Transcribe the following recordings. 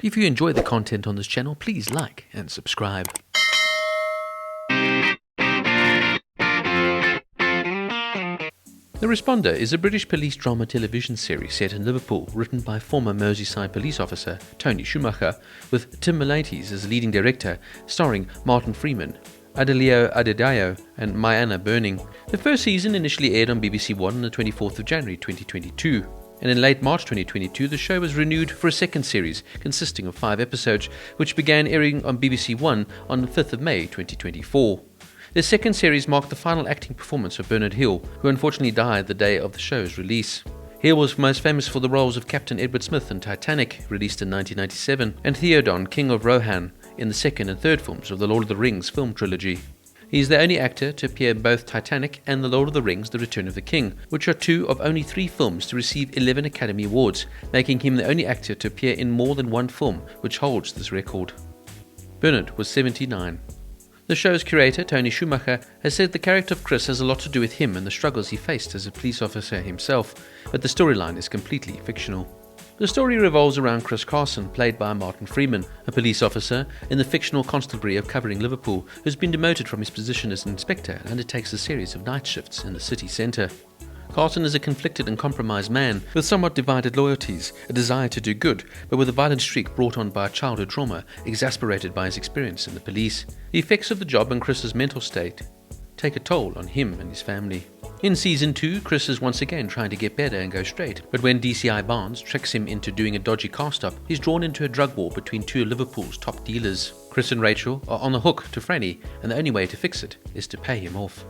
If you enjoy the content on this channel, please like and subscribe. The Responder is a British police drama television series set in Liverpool, written by former Merseyside Police officer Tony Schumacher, with Tim Mielants as leading director, starring Martin Freeman, Adelayo Adedayo and MyAnna Buring. The first season initially aired on BBC One on the 24th of January 2022, and in late March 2022 the show was renewed for a second series consisting of 5 episodes, which began airing on BBC One on the 5th of May 2024. The second series marked the final acting performance of Bernard Hill, who unfortunately died the day of the show's release. Hill was most famous for the roles of Captain Edward Smith in Titanic, released in 1997, and Theoden, King of Rohan, in the second and third films of the Lord of the Rings film trilogy. He is the only actor to appear in both Titanic and The Lord of the Rings: The Return of the King, which are 2 of only 3 films to receive 11 Academy Awards, making him the only actor to appear in more than one film, which holds this record. Bernard was 79. The show's curator, Tony Schumacher, has said the character of Chris has a lot to do with him and the struggles he faced as a police officer himself, but the storyline is completely fictional. The story revolves around Chris Carson, played by Martin Freeman, a police officer in the fictional constabulary of covering Liverpool, who's been demoted from his position as an inspector and undertakes a series of night shifts in the city centre. Carson is a conflicted and compromised man with somewhat divided loyalties, a desire to do good, but with a violent streak brought on by childhood trauma, exasperated by his experience in the police. The effects of the job and Chris's mental state take a toll on him and his family. In Season 2, Chris is once again trying to get better and go straight, but when DCI Barnes tricks him into doing a dodgy car stop, he's drawn into a drug war between 2 of Liverpool's top dealers. Chris and Rachel are on the hook to Franny, and the only way to fix it is to pay him off.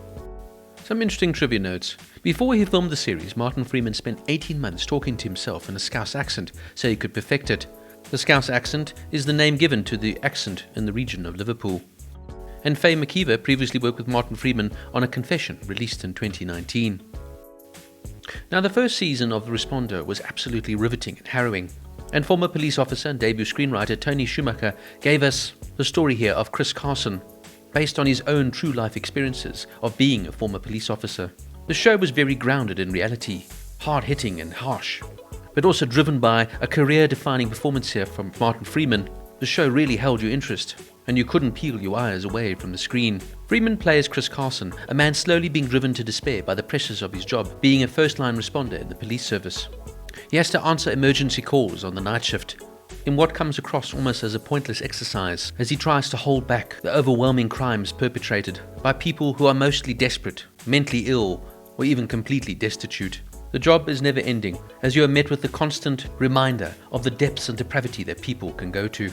Some interesting trivia notes. Before he filmed the series, Martin Freeman spent 18 months talking to himself in a Scouse accent so he could perfect it. The Scouse accent is the name given to the accent in the region of Liverpool. And Faye McKeever previously worked with Martin Freeman on A Confession, released in 2019. Now, the first season of The Responder was absolutely riveting and harrowing, and former police officer and debut screenwriter Tony Schumacher gave us the story here of Chris Carson, based on his own true life experiences of being a former police officer. The show was very grounded in reality, hard-hitting and harsh, but also driven by a career-defining performance here from Martin Freeman. The show really held your interest, and you couldn't peel your eyes away from the screen. Freeman plays Chris Carson, a man slowly being driven to despair by the pressures of his job, being a first-line responder in the police service. He has to answer emergency calls on the night shift, in what comes across almost as a pointless exercise, as he tries to hold back the overwhelming crimes perpetrated by people who are mostly desperate, mentally ill, or even completely destitute. The job is never ending, as you are met with the constant reminder of the depths and depravity that people can go to.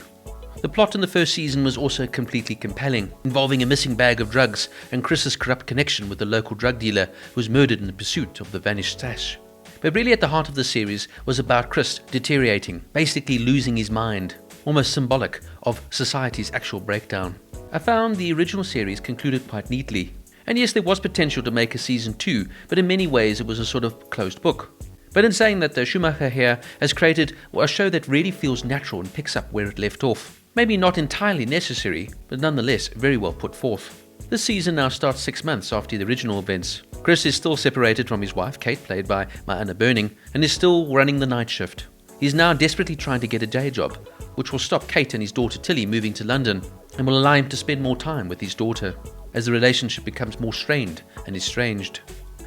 The plot in the first season was also completely compelling, involving a missing bag of drugs and Chris's corrupt connection with the local drug dealer who was murdered in the pursuit of the vanished stash. But really at the heart of the series was about Chris deteriorating, basically losing his mind, almost symbolic of society's actual breakdown. I found the original series concluded quite neatly. And yes, there was potential to make a season 2, but in many ways it was a sort of closed book. But in saying that, the Schumacher here has created a show that really feels natural and picks up where it left off. Maybe not entirely necessary, but nonetheless very well put forth. This season now starts 6 months after the original events. Chris is still separated from his wife, Kate, played by MyAnna Buring, and is still running the night shift. He's now desperately trying to get a day job, which will stop Kate and his daughter Tilly moving to London, and will allow him to spend more time with his daughter, as the relationship becomes more strained and estranged.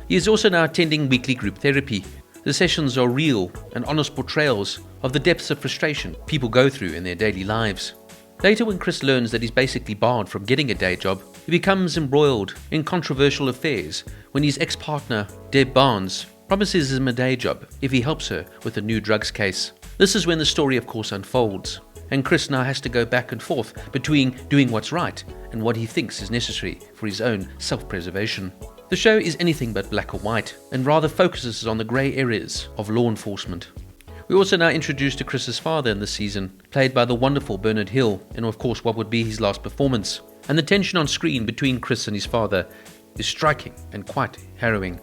He is also now attending weekly group therapy. The sessions are real and honest portrayals of the depths of frustration people go through in their daily lives. Later, when Chris learns that he's basically barred from getting a day job, he becomes embroiled in controversial affairs when his ex-partner, Deb Barnes, promises him a day job if he helps her with a new drugs case. This is when the story, of course, unfolds, and Chris now has to go back and forth between doing what's right and what he thinks is necessary for his own self-preservation. The show is anything but black or white, and rather focuses on the grey areas of law enforcement. We're also now introduced to Chris's father in this season, played by the wonderful Bernard Hill, in of course what would be his last performance. And the tension on screen between Chris and his father is striking and quite harrowing.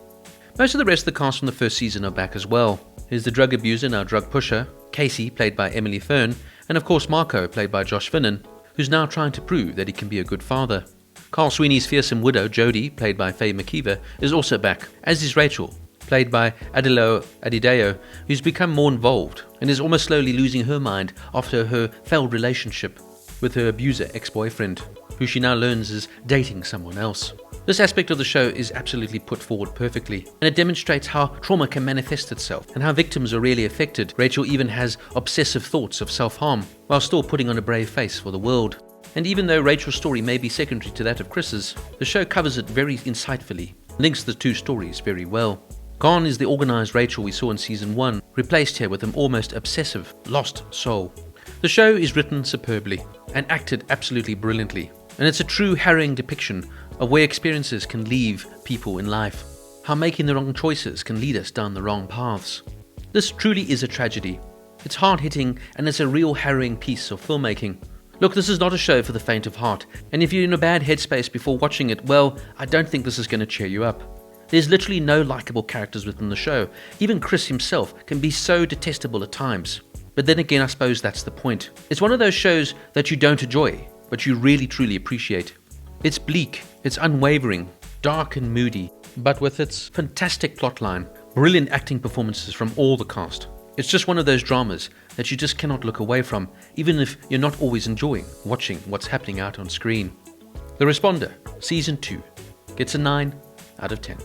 Most of the rest of the cast from the first season are back as well. There's the drug abuser, now drug pusher, Casey, played by Emily Fern, and of course Marco, played by Josh Finnan, who's now trying to prove that he can be a good father. Carl Sweeney's fearsome widow, Jodie, played by Faye McKeever, is also back, as is Rachel, played by Adelayo Adedayo, who's become more involved and is almost slowly losing her mind after her failed relationship with her abuser ex-boyfriend, who she now learns is dating someone else. This aspect of the show is absolutely put forward perfectly, and it demonstrates how trauma can manifest itself and how victims are really affected. Rachel even has obsessive thoughts of self-harm, while still putting on a brave face for the world. And even though Rachel's story may be secondary to that of Chris's, the show covers it very insightfully, links the two stories very well. Gone is the organised Rachel we saw in Season 1, replaced here with an almost obsessive, lost soul. The show is written superbly, and acted absolutely brilliantly, and it's a true harrowing depiction of where experiences can leave people in life, how making the wrong choices can lead us down the wrong paths. This truly is a tragedy. It's hard-hitting, and it's a real harrowing piece of filmmaking. Look, this is not a show for the faint of heart, and if you're in a bad headspace before watching it, well, I don't think this is going to cheer you up. There's literally no likeable characters within the show. Even Chris himself can be so detestable at times. But then again, I suppose that's the point. It's one of those shows that you don't enjoy, but you really truly appreciate. It's bleak, it's unwavering, dark and moody, but with its fantastic plotline, brilliant acting performances from all the cast. It's just one of those dramas that you just cannot look away from, even if you're not always enjoying watching what's happening out on screen. The Responder, Season 2, gets a 9 out of 10.